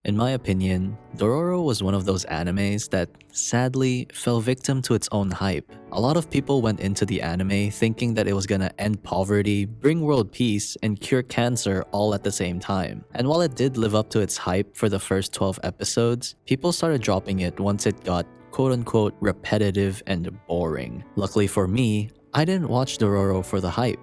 In my opinion, Dororo was one of those animes that, sadly, fell victim to its own hype. A lot of people went into the anime thinking that it was gonna end poverty, bring world peace, and cure cancer all at the same time. And while it did live up to its hype for the first 12 episodes, people started dropping it once it got quote-unquote repetitive and boring. Luckily for me, I didn't watch Dororo for the hype.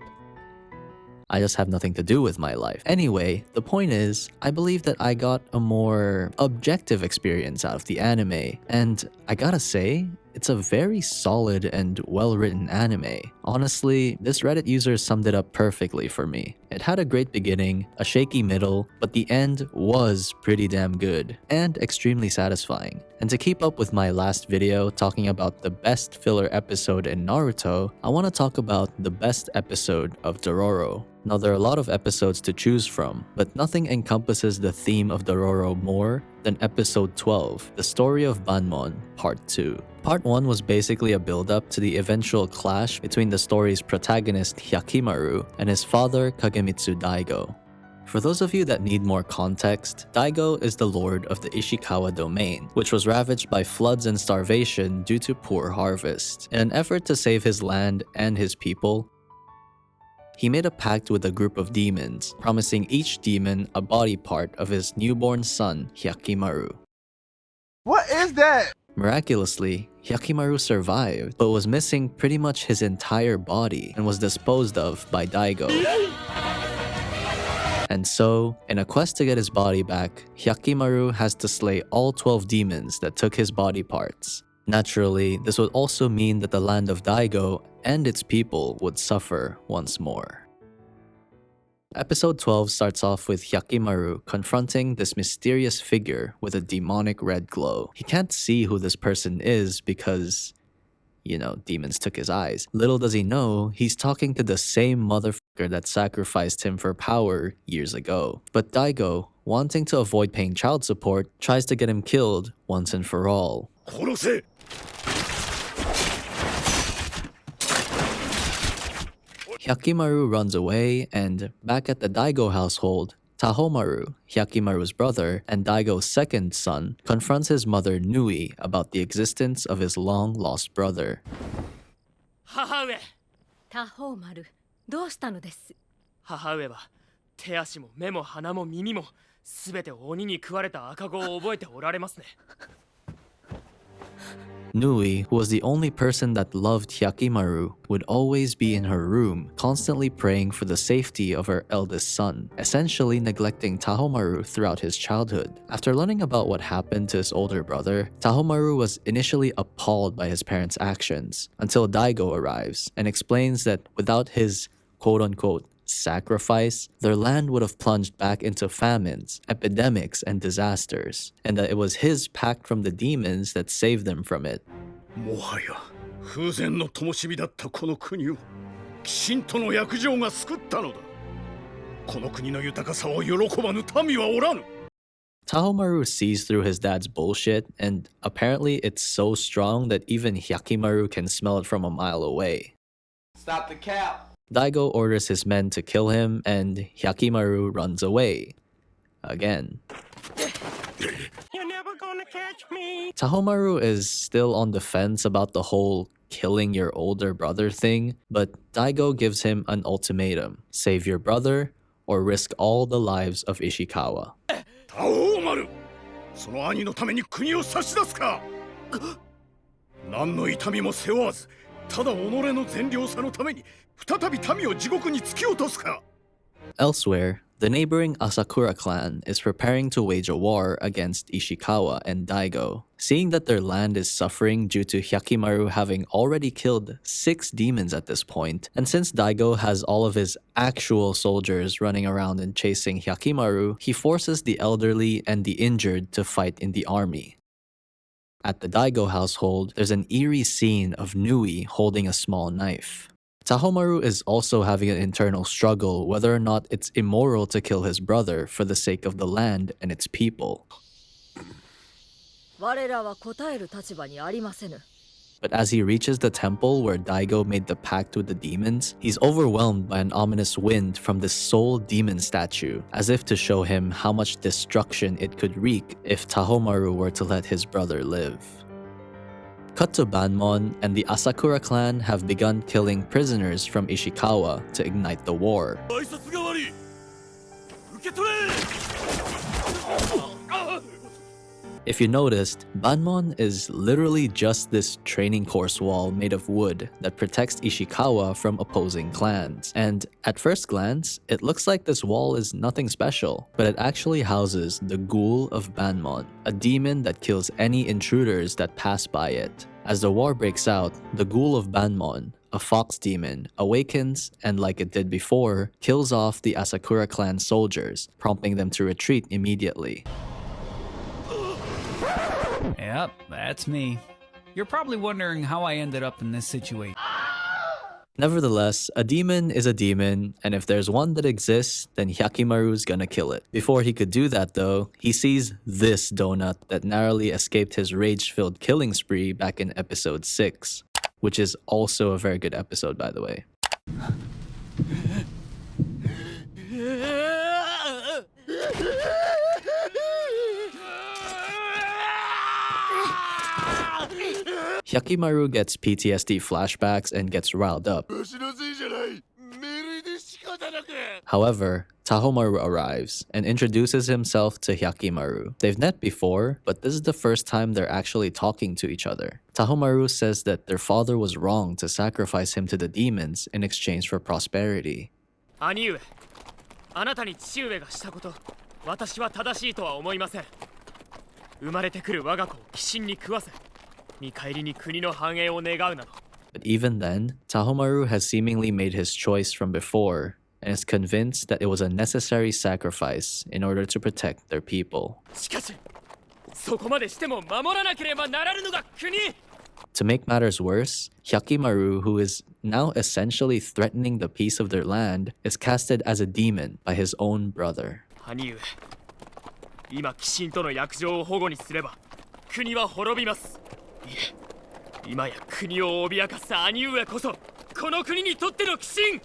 I just have nothing to do with my life. Anyway, the point is, I believe that I got a more objective experience out of the anime, and I gotta say, it's a very solid and well-written anime. Honestly, this Reddit user summed it up perfectly for me. It had a great beginning, a shaky middle, but the end was pretty damn good, and extremely satisfying. And to keep up with my last video talking about the best filler episode in Naruto, I want to talk about the best episode of Dororo. Now there are a lot of episodes to choose from, but nothing encompasses the theme of Dororo more than episode 12, the story of Banmon, part 2. Part 1 was basically a build-up to the eventual clash between the story's protagonist Hyakimaru and his father Kagemitsu Daigo. For those of you that need more context, Daigo is the lord of the Ishikawa domain, which was ravaged by floods and starvation due to poor harvest. In an effort to save his land and his people, he made a pact with a group of demons, promising each demon a body part of his newborn son, Hyakimaru. What is that? Miraculously, Hyakimaru survived, but was missing pretty much his entire body and was disposed of by Daigo. And so, in a quest to get his body back, Hyakimaru has to slay all 12 demons that took his body parts. Naturally, this would also mean that the land of Daigo and its people would suffer once more. Episode 12 starts off with Hyakimaru confronting this mysterious figure with a demonic red glow. He can't see who this person is because, you know, demons took his eyes. Little does he know, he's talking to the same motherfucker that sacrificed him for power years ago. But Daigo, wanting to avoid paying child support, tries to get him killed once and for all. Hyakimaru runs away, and back at the Daigo household, Tahomaru, Hyakimaru's brother and Daigo's second son, confronts his mother Nui about the existence of his long-lost brother. 母上、タホーマル、どうしたのです？母上は手足も目も鼻も耳もすべて鬼に食われた赤子を覚えておられますね。Nui, who was the only person that loved Hyakimaru, would always be in her room, constantly praying for the safety of her eldest son, essentially neglecting Tahomaru throughout his childhood. After learning about what happened to his older brother, Tahomaru was initially appalled by his parents' actions, until Daigo arrives and explains that without his quote-unquote sacrifice, their land would have plunged back into famines, epidemics, and disasters, and that it was his pact from the demons that saved them from it. もはや風前の灯火だったこの国を鬼神との約定が救ったのだ。この国の豊かさを喜ばぬ民はおらぬ。 Tahomaru sees through his dad's bullshit, and apparently it's so strong that even Hyakimaru can smell it from a mile away. Stop the cap. Daigo orders his men to kill him, and Hyakimaru runs away. Again. You're never gonna catch me. Tahomaru is still on the fence about the whole killing your older brother thing, but Daigo gives him an ultimatum. Save your brother, or risk all the lives of Ishikawa. タオマル、その兄のために国を差し出すか。何の痛みも背負わず、ただ己の善良さのために再び民を地獄に突き落とすか。 Elsewhere, the neighboring Asakura clan is preparing to wage a war against Ishikawa and Daigo. Seeing that their land is suffering due to Hyakimaru having already killed 6 demons at this point, and since Daigo has all of his actual soldiers running around and chasing Hyakimaru, he forces the elderly and the injured to fight in the army. At the Daigo household, there's an eerie scene of Nui holding a small knife. Tahomaru is also having an internal struggle whether or not it's immoral to kill his brother for the sake of the land and its people. But as he reaches the temple where Daigo made the pact with the demons, he's overwhelmed by an ominous wind from the soul demon statue, as if to show him how much destruction it could wreak if Tahomaru were to let his brother live. Cut to Banmon, and the Asakura clan have begun killing prisoners from Ishikawa to ignite the war. If you noticed, Banmon is literally just this training course wall made of wood that protects Ishikawa from opposing clans. And at first glance, it looks like this wall is nothing special, but it actually houses the Ghoul of Banmon, a demon that kills any intruders that pass by it. As the war breaks out, the Ghoul of Banmon, a fox demon, awakens and, like it did before, kills off the Asakura clan soldiers, prompting them to retreat immediately. Yep, that's me. You're probably wondering how I ended up in this situation. Nevertheless, a demon is a demon, and if there's one that exists, then Hyakimaru's gonna kill it. Before he could do that though, he sees this donut that narrowly escaped his rage-filled killing spree back in episode 6, which is also a very good episode, by the way. Hyakimaru gets PTSD flashbacks and gets riled up. However, Tahomaru arrives and introduces himself to Hyakimaru. They've met before, but this is the first time they're actually talking to each other. Tahomaru says that their father was wrong to sacrifice him to the demons in exchange for prosperity. 兄上、あなたに父上がしたこと、私は正しいとは思いません。生まれてくる我が子を鬼神に食わせ、見返りに国の繁栄を願うなど。But even then, Tahomaru has seemingly made his choice from before and is convinced that it was a necessary sacrifice in order to protect their people. しかし、そこまでしても守らなければならぬのが国。To make matters worse, Hyakimaru, who is now essentially threatening the peace of their land, is casted as a demon by his own brother. 兄上、今鬼神との約定を保護にすれば国は滅びます。いえ、今や国を脅かす兄上こそこの国にとっての鬼神。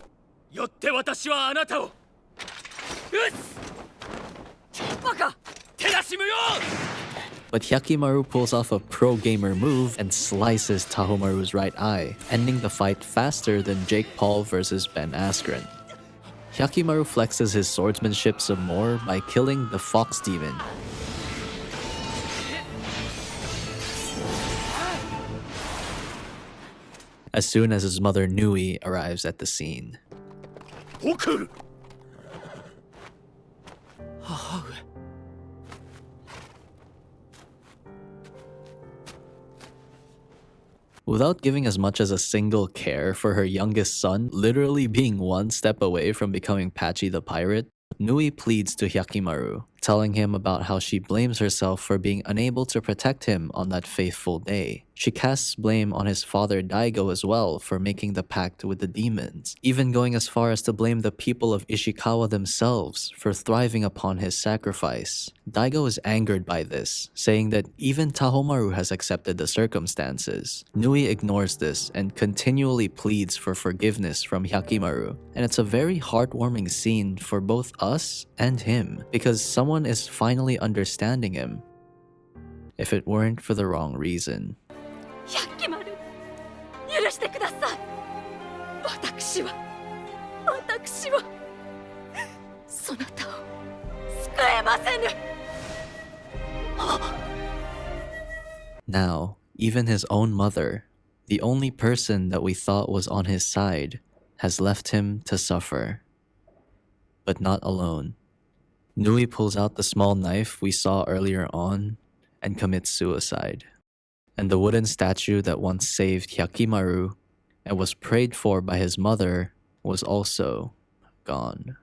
よって私はあなたを。うっ。バカ。手出し無用。But Hyakimaru pulls off a pro-gamer move and slices Tahomaru's right eye, ending the fight faster than Jake Paul versus Ben Askren. Hyakimaru flexes his swordsmanship some more by killing the fox demon. As soon as his mother Nui arrives at the scene. Without giving as much as a single care for her youngest son literally being one step away from becoming Patchy the Pirate, Nui pleads to Hyakimaru, telling him about how she blames herself for being unable to protect him on that faithful day. She casts blame on his father Daigo as well for making the pact with the demons, even going as far as to blame the people of Ishikawa themselves for thriving upon his sacrifice. Daigo is angered by this, saying that even Tahomaru has accepted the circumstances. Nui ignores this and continually pleads for forgiveness from Hyakimaru, and it's a very heartwarming scene for both us and him, because someone is finally understanding him, if it weren't for the wrong reason. 許してください。私はそなたを救えませぬ。Now, even his own mother, the only person that we thought was on his side, has left him to suffer. But not alone. Nui pulls out the small knife we saw earlier on and commits suicide. And the wooden statue that once saved Hyakimaru and was prayed for by his mother was also gone.